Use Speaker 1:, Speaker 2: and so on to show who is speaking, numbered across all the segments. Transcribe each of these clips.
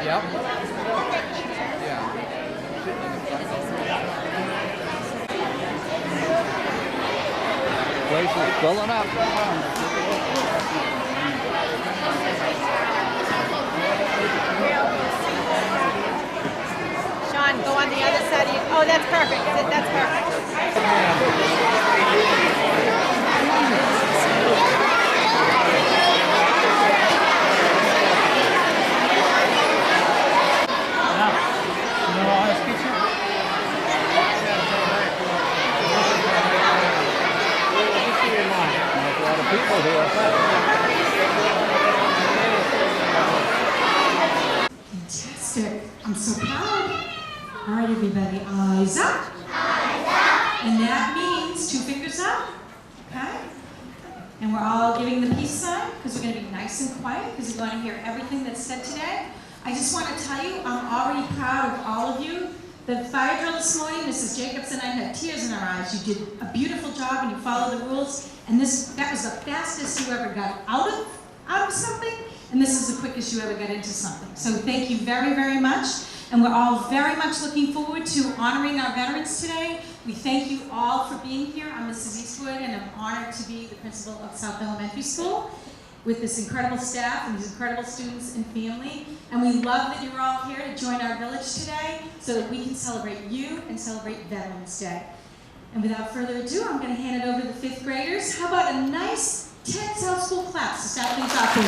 Speaker 1: Yep. Yeah. Place is filling up.
Speaker 2: Sean, go on the other side of you. Oh, that's perfect. That's perfect.
Speaker 1: People here.
Speaker 3: Fantastic. I'm so proud. All right, everybody, eyes up. Eyes up. And that means 2 fingers up. Okay? And we're all giving the peace sign because we're going to be nice and quiet because we're going to hear everything that's said today. I just want to tell you, I'm already proud of all of you. The fire drill this morning, Mrs. Jacobs and I had tears in our eyes. You did a beautiful job and you followed the rules. And that was the fastest you ever got out of something. And this is the quickest you ever got into something. So thank you very, very much. And we're all very much looking forward to honoring our veterans today. We thank you all for being here. I'm Mrs. Eastwood and I'm honored to be the principal of South Elementary School with this incredible staff and these incredible students and family. And we love that you're all here to join our village today so that we can celebrate you and celebrate Veterans Day. And without further ado, I'm going to hand it over to the 5th graders. How about a nice 10 South School claps to start things off with?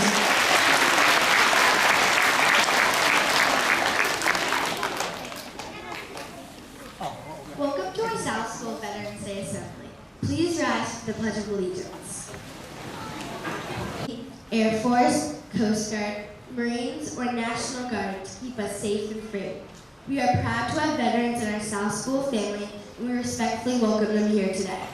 Speaker 4: Welcome to our South School Veterans Day Assembly. Please rise for the Pledge of Allegiance. Air Force, Coast Guard, Marines, or National Guard to keep us safe and free. We are proud to have veterans in our South School family, and we respectfully welcome them here today.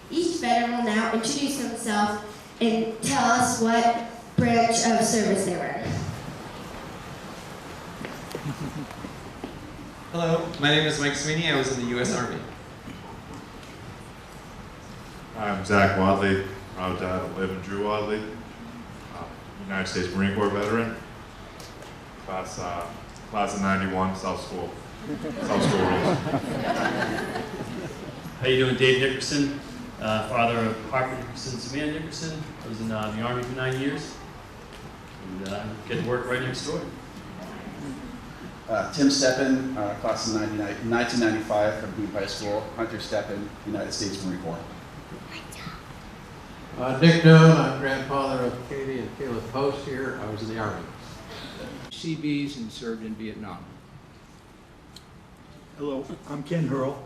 Speaker 4: Each veteran will now introduce himself and tell us what branch of service they were in.
Speaker 5: Hello, my name is Mike Sweeney. I was in the U.S. Army.
Speaker 6: I'm Zach Wadley, proud dad of Liv and Drew Wadley, United States Marine Corps veteran, class of '91, South School rules.
Speaker 7: How you doing? Dave Nickerson, father of Harper Nickerson, Samantha Nickerson. I was in the Army for 9 years, and get to work right next door.
Speaker 8: Tim Steppen, class of 1995 from Booth High School. Hunter Steppen, United States Marine Corps.
Speaker 9: Dick Doan, I'm grandfather of Katie and Caleb Post here. I was in the Army.
Speaker 1: CBs and served in Vietnam.
Speaker 10: Hello, I'm Ken Hurl.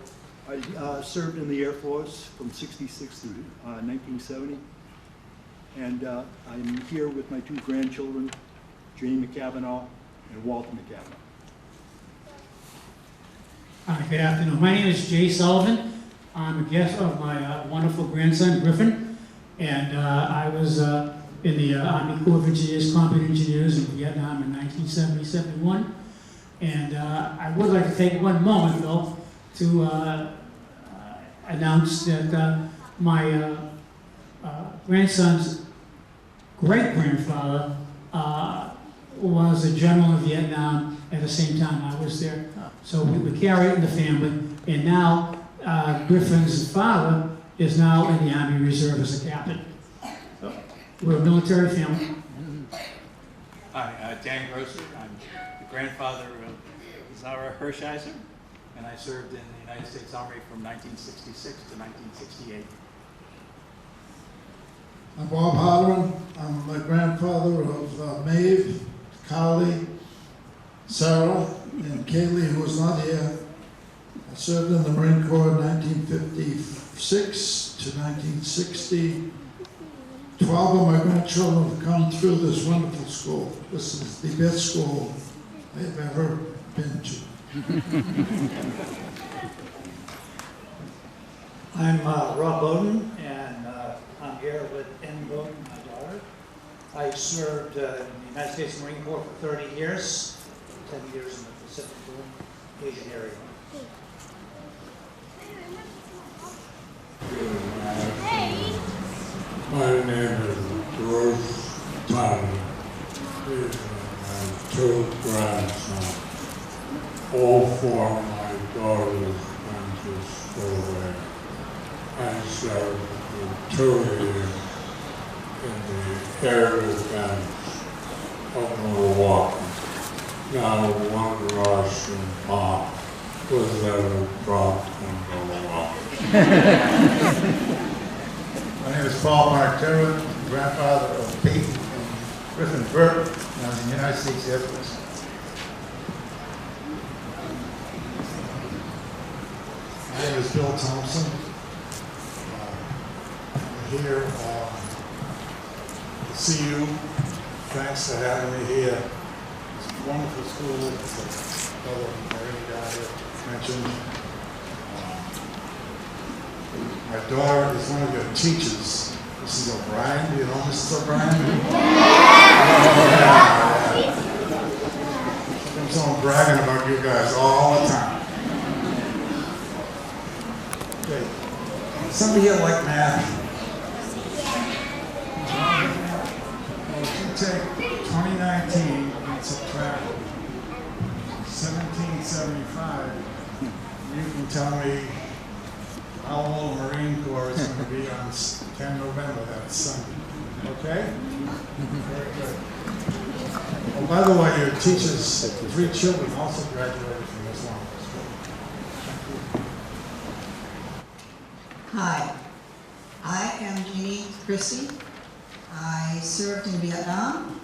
Speaker 10: I served in the Air Force from '66 to 1970. And I'm here with my 2 grandchildren, Jane McCavanagh and Walter McCavanagh.
Speaker 11: Good afternoon. My name is Jay Sullivan. I'm a guest of my wonderful grandson, Griffin. And I was in the Army Corps of Engineers, Combat Engineers in Vietnam in 1970-71. And I would like to take one moment, though, to announce that my grandson's great-grandfather was a general in Vietnam at the same time I was there. So we carry it in the family. And now Griffin's father is now in the Army Reserve as a captain. So we're a military family.
Speaker 12: Hi, Dan Grosser. I'm the grandfather of Zara Hershiser, and I served in the United States Army from 1966 to 1968.
Speaker 13: I'm Bob Halloran. I'm the grandfather of Maeve, Carly, Sarah, and Kaylee, who was not here. I served in the Marine Corps 1956 to 1960. 12 of my grandchildren have come through this wonderful school. This is the best school I've ever been to.
Speaker 14: I'm Rob Bowden, and I'm here with Ann Bowden, my daughter. I served in the United States Marine Corps for 30 years, 10 years in the Pacific Rim, Asian area.
Speaker 15: My name is Bruce Todd. I'm
Speaker 13: two grandsons. All four of my daughters went to school there. I served for 2 years in the air defense of Milwaukee. Not one Russian bomb was ever dropped in Milwaukee.
Speaker 15: My name is Paul Martero, grandfather of Pete and Griffin Burke. I was in the United States Air Force. My name is Bill Thompson. I'm here to see you. Thanks for having me here. It's a wonderful school. It's a fellow Marine guy here mentioned. My daughter is one of your teachers, Mrs. O'Brien. Do you know Mrs. O'Brien? I'm someone bragging about you guys all the time. Okay. Somebody here like math? Well, if you take 2019 and subtract 1775, you can tell me how old Marine Corps is going to be on 10 November, that's Sunday. Okay? Very good. Oh, by the way, your teachers, 3 children also graduated from this one.
Speaker 16: Hi, I am Jeannie Christie. I served in Vietnam.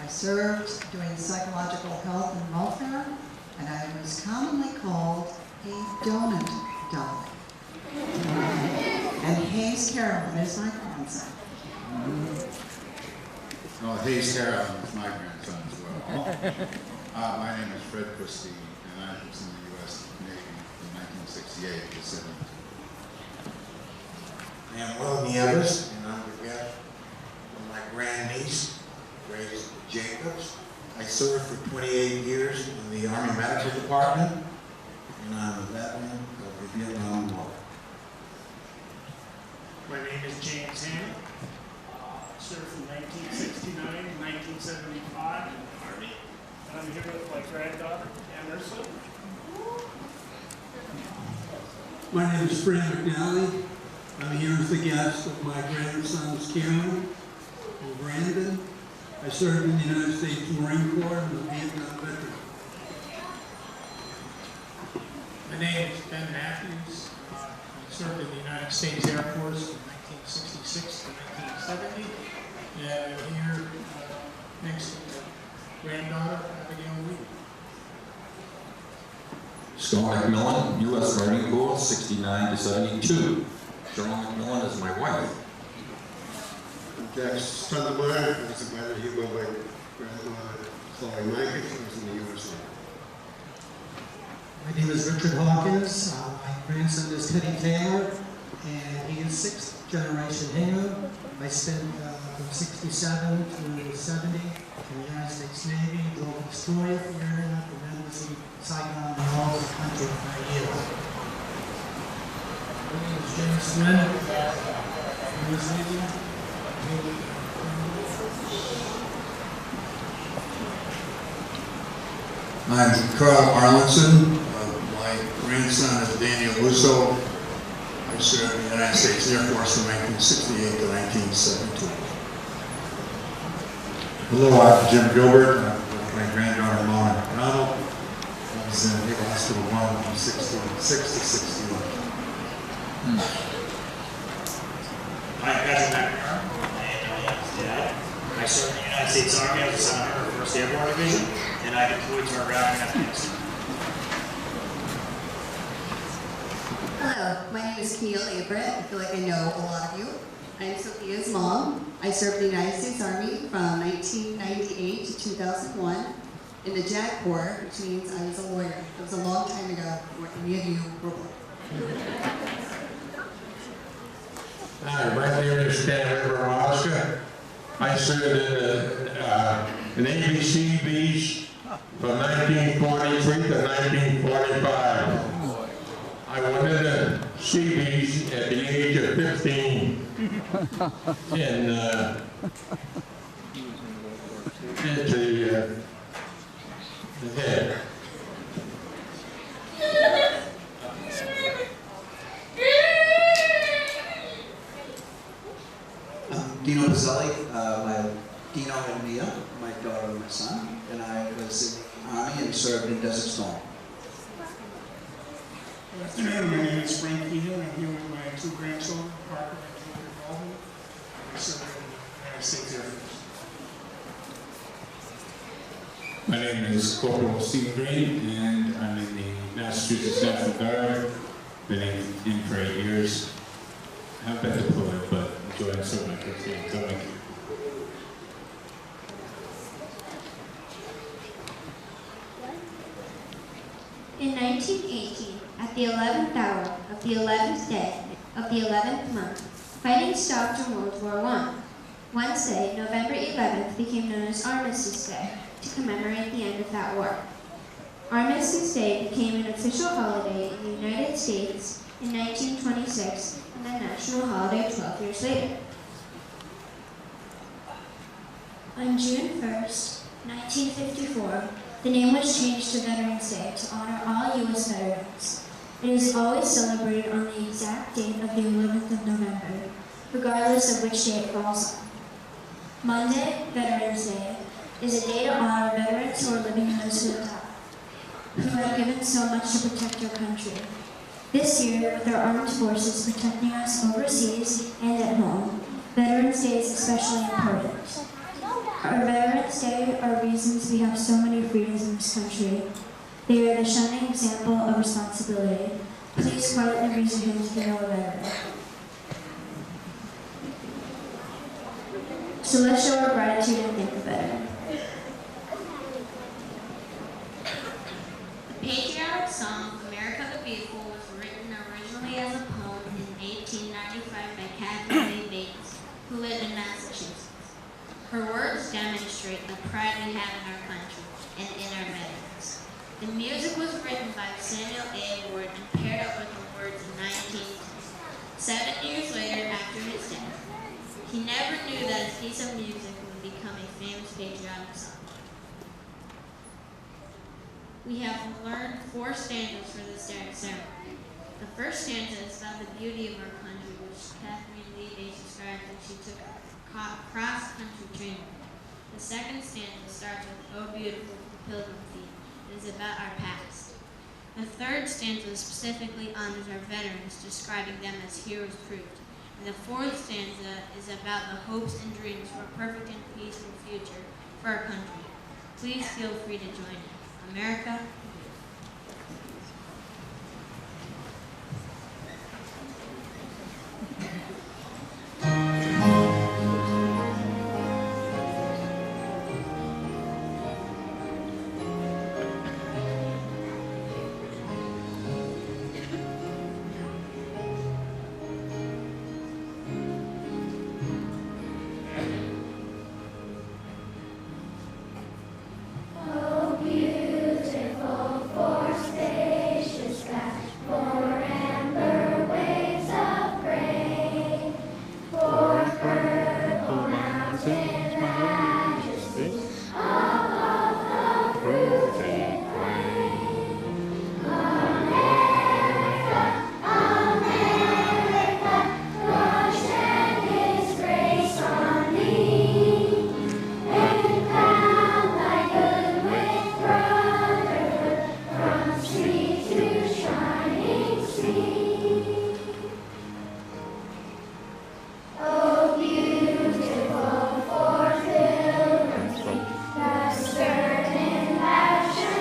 Speaker 16: I served doing psychological health and welfare, and I was commonly called a donut doll. And Hayes Carolyn is my grandson.
Speaker 17: Oh, Hayes Carolyn is my grandson as well. My name is Fred Christie, and I was in the U.S. Navy from 1968 to 72.
Speaker 15: I am Will Nieves, and I'm the guest of my grandniece, Grace Jacobs. I served for 28 years in the Army Medical Department, and I'm a veteran of the Vietnam War.
Speaker 18: My name is James Hammond. I served from 1969 to 1975 in the Army. And I'm here with my granddaughter, Emerson.
Speaker 19: My name is Fran McNally. I'm here as the guest of my grandsons, Cameron and Brandon. I served in the United States Marine Corps and a Vietnam veteran.
Speaker 20: My name is Ben Matthews. I served in the United States Air Force from 1966 to 1970. And I'm here next to my granddaughter, Abigail Lee.
Speaker 21: Storm McMillan, U.S. Marine Corps, 69 to 72. Storm McMillan is my wife.
Speaker 22: Jack Thunderbird, I was invited here by my granddaughter, Chloe Mike, who was in the U.S. Army.
Speaker 23: My name is Richard Hawkins. My grandson is Teddy Taylor, and he is 6th generation hingham. I spent from 67 to 70 in the United States Navy, drove a destroyer for area, and then was in Saigon and all over the country for 9 years. My name is James Flynn. U.S. Navy.
Speaker 15: I'm Carl Arlinson. My grandson is Daniel Russo. I served in the United States Air Force from 1968 to 1972. Hello, I'm Jim Gilbert. I'm with my granddaughter, Mona Donald. I was in Naval Hospital 1 from 66 to 61.
Speaker 24: Hi, Patrick McNamara. Dad. I served in the United States Army as a senator of the 1st Airborne Division, and I deployed to Iraq and Afghanistan.
Speaker 16: Hello, my name is Camille Abrett. I feel like I know a lot of you. I'm Sophia's mom. I served in the United States Army from 1998 to 2001 in the JAG Corps, which means I was a lawyer. It was a long time ago before any of you were born.
Speaker 13: Hi, my name is Stan Rivera. I served in Navy Seabees from 1943 to 1945. I went into Seabees at the age of 15 into
Speaker 8: served in Desert Storm.
Speaker 20: Good afternoon, my name is Frank Keegan. I'm here with my two grandchildren, Parker and Georgia Baldwin. I serve in the United States Air Force.
Speaker 2: My name is Corporal Steve Green, and I'm in the Massachusetts National Guard. Been in for 8 years. I haven't been deployed, but enjoying serving my country. Thank you.
Speaker 3: In 1918, at the 11th hour of the 11th day of the 11th month, fighting stopped in World War I. Wednesday, November 11th, became known as Armistice Day to commemorate the end of that war. Armistice Day became an official holiday in the United States in 1926 and a national holiday 12 years later. On June 1st, 1954, the name was changed to Veterans Day to honor all U.S. veterans. It is always celebrated on the exact date of the 11th of November, regardless of which day it falls on. Monday, Veterans Day, is a day to honor veterans who are living and those who have died, who have given so much to protect our country. This year, with our armed forces protecting us overseas and at home, Veterans Day is especially important. Our Veterans Day are reasons we have so many freedoms in this country. They are the shining example of responsibility. Please quietly raise your hands if you know a veteran. So let's show our gratitude and thank the veteran.
Speaker 4: The patriotic song, America the Beautiful, was written originally as a poem in 1895 by Catherine Lee Bates, who lived in Massachusetts. Her words demonstrate the pride we have in our country and in our veterans. The music was written by Samuel A. Ward and paired up with the words in 1910. 7 years later, after his death, he never knew that a piece of music would become a famous patriotic song. We have learned 4 stanzas for this ceremony. The first stanza is about the beauty of our country, which Catherine Lee Bates described when she took cross-country training. The second stanza starts with, "Oh, beautiful pilgrim feet." It is about our past. The third stanza specifically honors our veterans, describing them as heroes proved. And the fourth stanza is about the hopes and dreams for a perfect and peaceful future for our country. Please feel free to join in. America.
Speaker 3: Oh, beautiful for spacious skies, for amber waves of grain, for purple mountains, majesty above the fruited plain. America, America, God shed His grace on thee, and crown thy good with brotherhood from sea to shining sea. Oh, beautiful for pilgrims feet, the skirt in fashion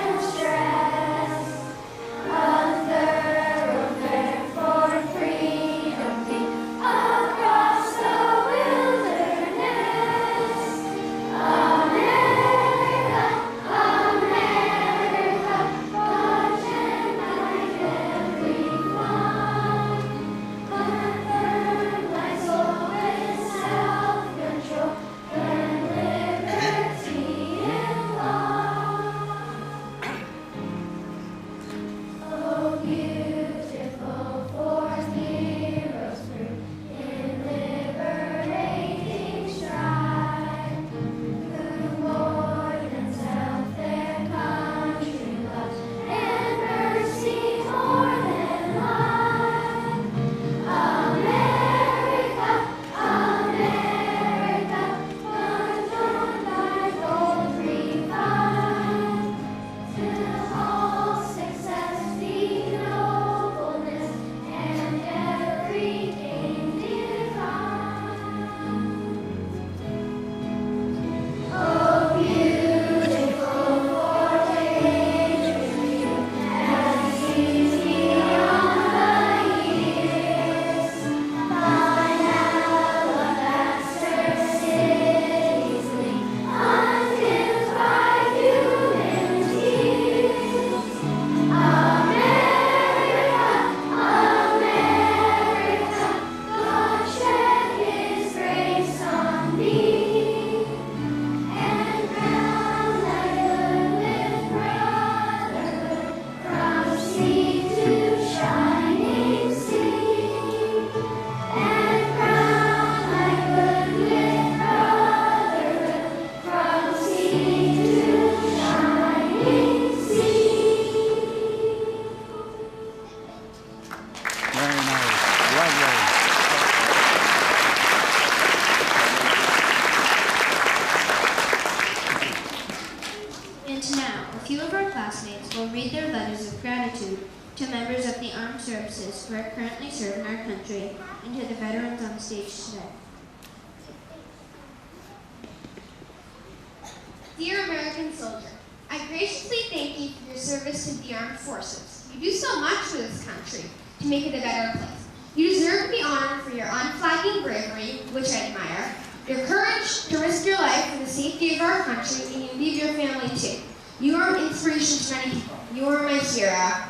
Speaker 3: a few of our classmates will read their letters of gratitude to members of the armed services who are currently serving our country and to the veterans on stage today.
Speaker 5: Dear American soldier, I graciously thank you for your service to the armed forces. You do so much for this country to make it a better place. You deserve to be honored for your unflagging bravery, which I admire, your courage to risk your life for the safety of our country, and you leave your family too. You are an inspiration to many people. You are my hero.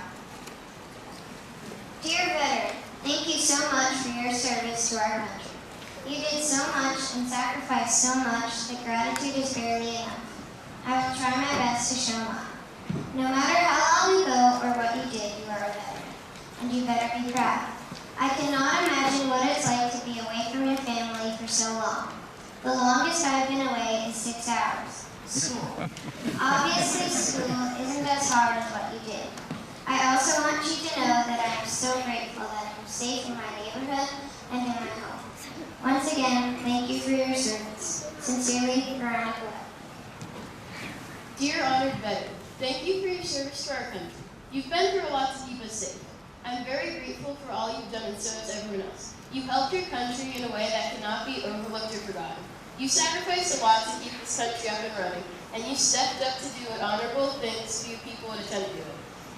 Speaker 3: Dear veteran, thank you so much for your service to our country. You did so much and sacrificed so much that gratitude is barely enough. I will try my best to show mine. No matter how long ago or what you did, you are a veteran, and you better be proud. I cannot imagine what it's like to be away from your family for so long. The longest I've been away is 6 hours. School. Obviously, school isn't as hard as what you did. I also want you to know that I am so grateful that I'm safe in my neighborhood and in my home. Once again, thank you for your service. Sincerely, Veronica.
Speaker 6: Dear honored veteran, thank you for your service to our country. You've been through a lot to keep us safe. I'm very grateful for all you've done, and so has everyone else. You've helped your country in a way that cannot be overlooked or forgotten. You sacrificed a lot to keep this country up and running, and you stepped up to do honorable things few people would attempt to do.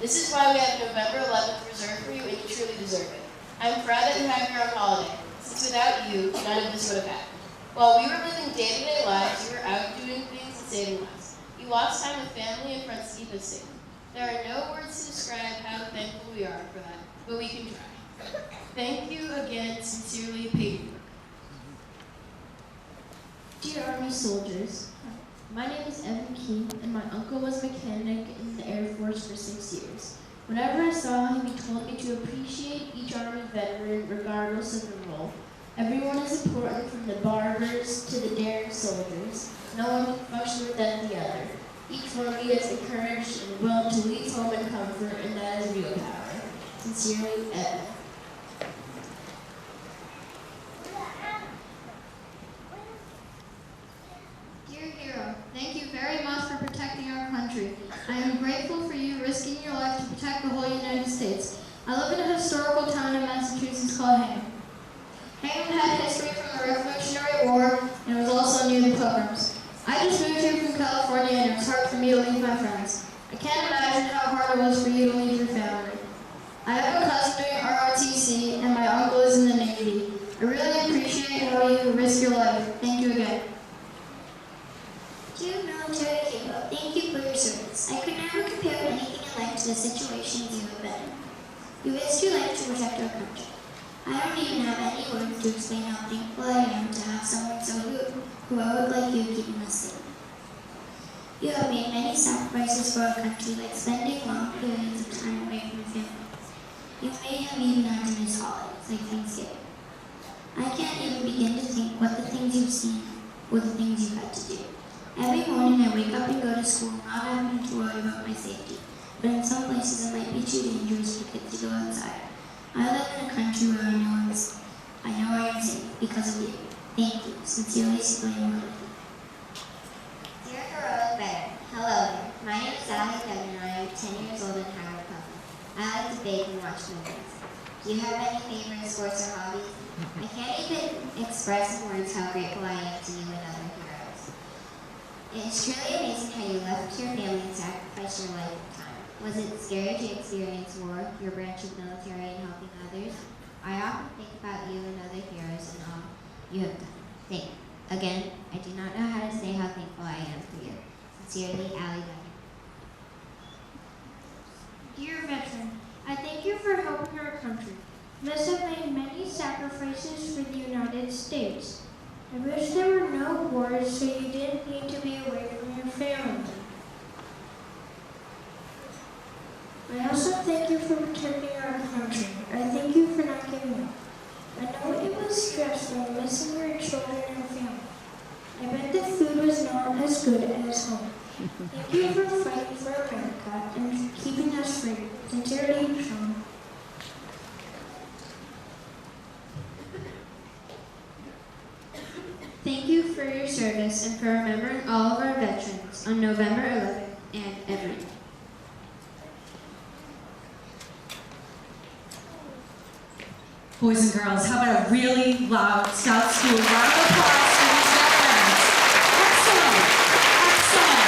Speaker 6: This is why we have November 11th reserved for you, and you truly deserve it. I'm proud that you have your own holiday, since without you, none of this would have happened. While we were living day-to-day lives, you were out doing things and saving lives. You lost time with family and friends to keep us safe. There are no words to describe how thankful we are for that, but we can try. Thank you again, sincerely, Peyton.
Speaker 4: Dear Army soldiers, my name is Evan King, and my uncle was a mechanic in the Air Force for 6 years. Whenever I saw him, he told me to appreciate each Army veteran regardless of their role. Everyone is important, from the barbers to the daring soldiers. No one is much more than the other. Each one is encouraged and willing to leave home in comfort, and that is real power. Sincerely, Evan.
Speaker 5: Dear hero, thank you very much for protecting our country. I am grateful for you risking your life to protect the whole United States. I live in a historical town in Massachusetts called Hingham. Hingham had history from the Revolutionary War and was also near the Pilgrims. I just moved here from California and it was hard for me to leave my friends. I can't imagine how hard it was for you to leave your family. I have a cousin doing ROTC and my uncle is in the Navy. I really appreciate how you risk your life. Thank you again.
Speaker 3: Dear military hero, thank you for your service. I could never compare anything in life to the situations you have been in. You risked your life to protect our country. I don't even have any words to explain how thankful I am to have someone so heroic like you keeping us safe. You have made many sacrifices for our country, like spending long periods of time away from your family. You may have even had to miss holidays, like Thanksgiving. I can't even begin to think what the things you've seen or the things you've had to do. Every morning I wake up and go to school not having to worry about my safety, but in some places it might be too dangerous for kids to go outside. I live in a country where I know I am safe because of you. Thank you. Sincerely, Civilian Willie.
Speaker 7: Dear heroic veteran, hello there. My name is Allie Devin and I am 10 years old in Howard Public. I like to bake and watch movies. Do you have any favorite sports or hobbies? I can't even express in words how grateful I am to you and other heroes. It is truly amazing how you left your family and sacrificed your life and time. Was it scary to experience war, your branch of military, and helping others? I often think about you and other heroes and all you have done. Thank you. Again, I do not know how to say how thankful I am for you. Sincerely, Allie Devin.
Speaker 3: Dear veteran, I thank you for helping our country. You must have made many sacrifices for the United States. I wish there were no wars so you didn't need to be away from your family. I also thank you for protecting our country. I thank you for not giving up. I know it was stressful missing your children and family. I bet the food was not as good as home. Thank you for fighting for America and keeping us free. Sincerely, Sean.
Speaker 4: Thank you for your service and for remembering all of our veterans on November 11th and
Speaker 16: every day.
Speaker 1: Boys and girls, how about a really loud South School round of applause for these veterans? Excellent, excellent.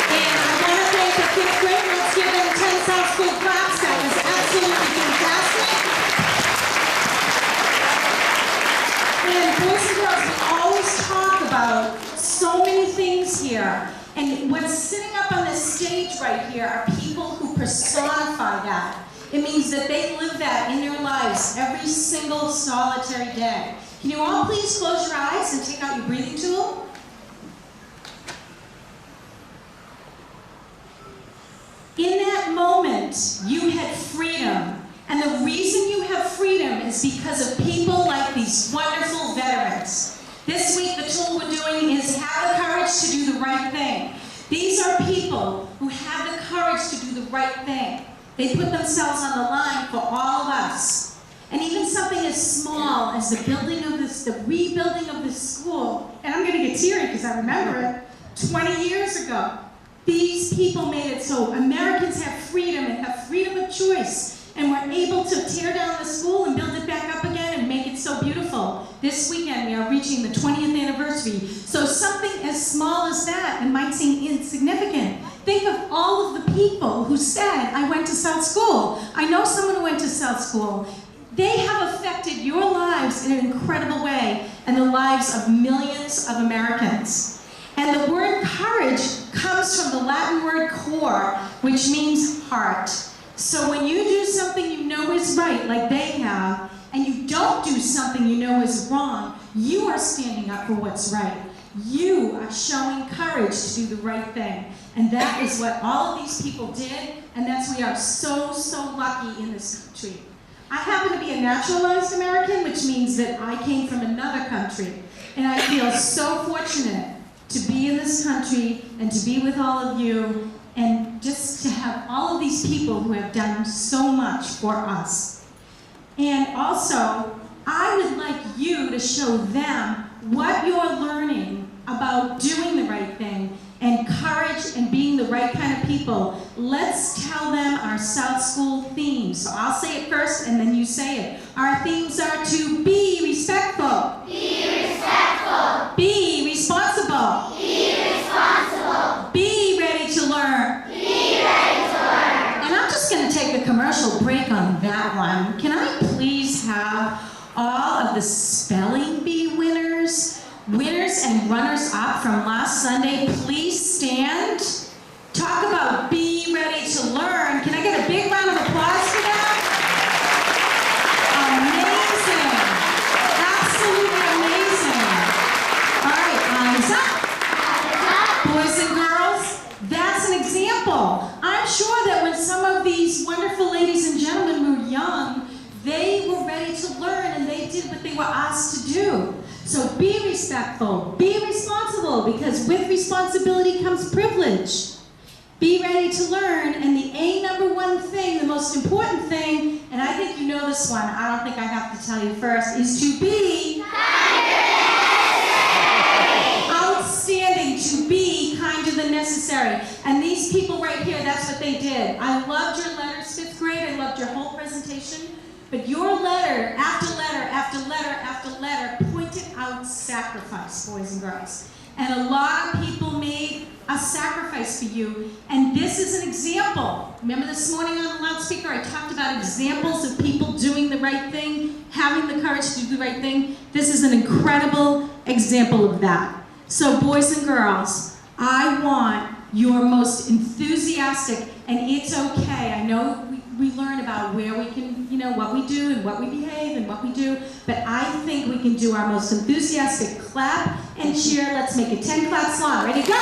Speaker 1: And I want to thank the 5th grade. Let's give them 10 South School claps. That was absolutely fantastic. And boys and girls, we always talk about so many things here. And what's sitting up on this stage right here are people who personify that. It means that they live that in their lives every single solitary day. Can you all please close your eyes and take out your breathing tool? In that moment, you had freedom. And the reason you have freedom is because of people like these wonderful veterans. This week, the tool we're doing is have the courage to do the right thing. These are people who have the courage to do the right thing. They put themselves on the line for all of us. And even something as small as the rebuilding of this school, and I'm going to get teary because I remember it, 20 years ago. These people made it so Americans have freedom and have freedom of choice. And we're able to tear down the school and build it back up again and make it so beautiful. This weekend we are reaching the 20th anniversary. So something as small as that, it might seem insignificant. Think of all of the people who said, I went to South School. I know someone who went to South School. They have affected your lives in an incredible way and the lives of millions of Americans. And the word courage comes from the Latin word cor, which means heart. So when you do something you know is right, like they have, and you don't do something you know is wrong, you are standing up for what's right. You are showing courage to do the right thing. And that is what all of these people did, and that's we are so, so lucky in this country. I happen to be a naturalized American, which means that I came from another country. And I feel so fortunate to be in this country and to be with all of you and just to have all of these people who have done so much for us. And also, I would like you to show them what you're learning about doing the right thing and courage and being the right kind of people. Let's tell them our South School themes. So I'll say it first and then you say it. Our themes are to be respectful.
Speaker 9: Be respectful.
Speaker 1: Be responsible.
Speaker 9: Be responsible.
Speaker 1: Be ready to learn.
Speaker 9: Be ready to learn.
Speaker 1: And I'm just going to take a commercial break on that one. Can I please have all of the spelling bee winners and runners-up from last Sunday, please stand. Talk about be ready to learn. Can I get a big round of applause for that? Amazing. Absolutely amazing. All right, eyes up. Boys and girls, that's an example. I'm sure that when some of these wonderful ladies and gentlemen were young, they were ready to learn and they did what they were asked to do. So be respectful, be responsible, because with responsibility comes privilege. Be ready to learn, and the #1 thing, the most important thing, and I think you know this one, I don't think I have to tell you first, is to be outstanding, to be kinder than necessary. And these people right here, that's what they did. I loved your letters, 5th grade, I loved your whole presentation. But your letter, after letter, after letter, after letter, pointed out sacrifice, boys and girls. And a lot of people made a sacrifice for you. And this is an example. Remember this morning on the loudspeaker, I talked about examples of people doing the right thing, having the courage to do the right thing. This is an incredible example of that. So boys and girls, I want your most enthusiastic, and it's okay. I know we learn about where we can, what we do and what we behave and what we do, but I think we can do our most enthusiastic clap and cheer. Let's make it 10 claps long. Ready, go! All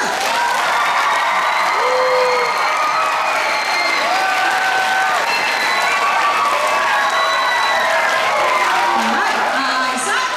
Speaker 1: right, eyes up.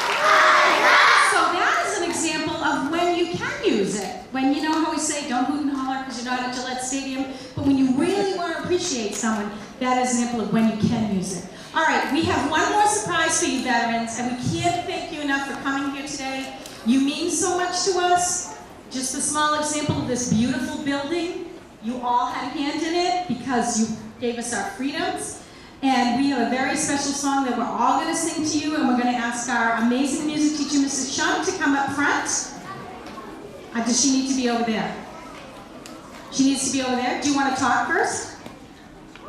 Speaker 1: So that is an example of when you can use it. When you know how we say, don't hoot and holler because you're not at Gillette Stadium, but when you really want to appreciate someone, that is an example of when you can use it. All right, we have one more surprise for you veterans, and we can't thank you enough for coming here today. You mean so much to us. just a small example of this beautiful building. You all had a hand in it because you gave us our freedoms. And we have a very special song that we're all going to sing to you, and we're going to ask our amazing music teacher, Mrs. Chung, to come up front. Does she need to be over there? She needs to be over there. Do you want to talk first?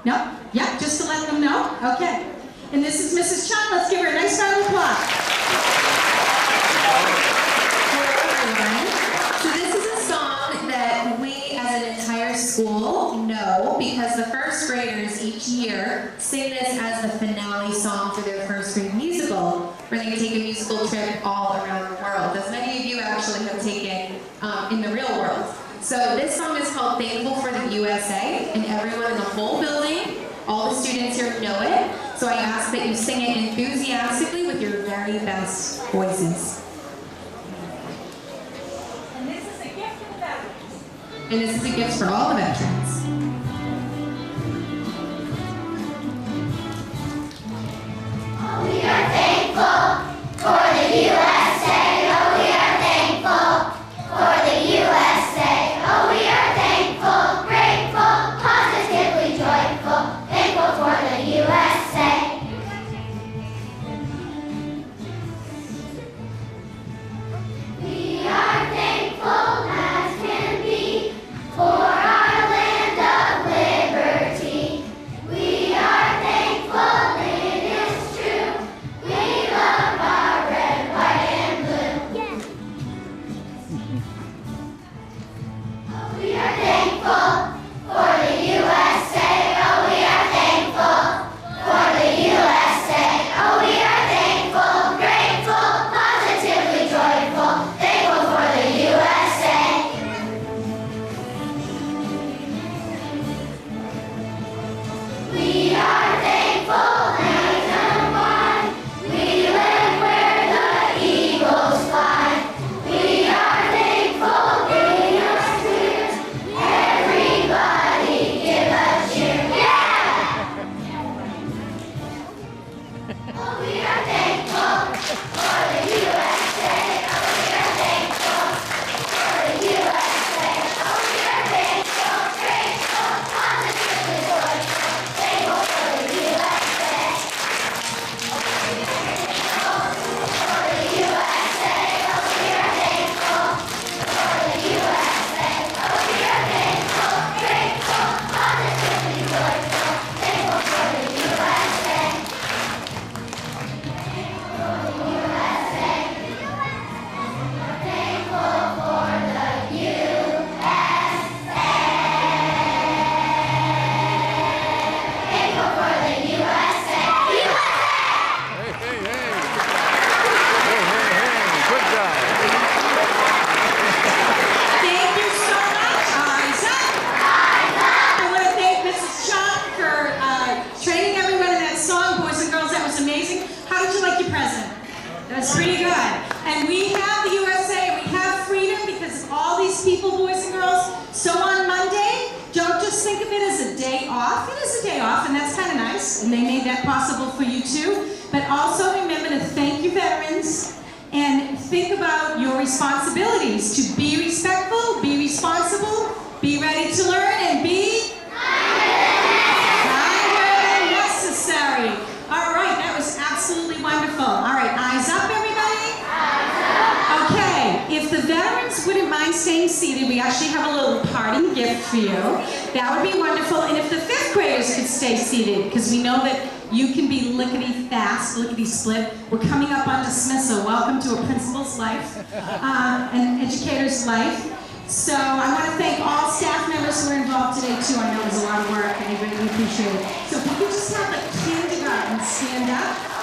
Speaker 1: No? Yeah, just to let them know? Okay. And this is Mrs. Chung. Let's give her a nice round of applause.
Speaker 10: So this is a song that we as an entire school know because the first graders each year sing this as the finale song for their first grade musical, where they take a musical trip all around the world, as many of you actually have taken in the real world. So this song is called Thankful for the USA, and everyone in the whole building, all the students here know it. So I ask that you sing it enthusiastically with your very best voices.
Speaker 1: And this is a gift for the veterans.
Speaker 10: And this is a gift for all the veterans.
Speaker 9: We are thankful for the USA. Oh, we are thankful for the USA. Oh, we are thankful, grateful, positively joyful, thankful for the USA. We are thankful as can be for our land of liberty. We are thankful, it is true. We love our red, white, and blue. Oh, we are thankful for the USA. Oh, we are thankful for the USA. Oh, we are thankful, grateful, positively joyful, thankful for the USA. We are thankful nationwide. We live where the eagles fly. We are thankful, bring us tears. Everybody give a cheer. Yeah! Oh, we are thankful for the USA. Oh, we are thankful for the USA. Oh, we are thankful, grateful, positively joyful, thankful for the USA. For the USA. Oh, we are thankful for the USA. Oh, we are thankful, grateful, positively joyful, thankful for the USA.
Speaker 1: Thank you so much, Isa. I want to thank Mrs. Chung for training everyone in that song, boys and girls. That was amazing. How did you like your present? That was pretty good. And we have the USA. We have freedom because of all these people, boys and girls. So on Monday, don't just think of it as a day off. It is a day off, and that's kind of nice. And they made that possible for you too. But also remember to thank your veterans. And think about your responsibilities to be respectful, be responsible, be ready to learn, and be kinder than necessary. All right, that was absolutely wonderful. All right, eyes up, everybody. Okay, if the veterans wouldn't mind staying seated, we actually have a little parting gift for you. That would be wonderful. And if the fifth graders could stay seated, because we know that you can be lickety-fast, lickety-split. We're coming up on dismissal. Welcome to a principal's life, an educator's life. So I want to thank all staff members who were involved today, too. I know it was a lot of work, and I really appreciate it. So if we could just have the kindergarten stand up.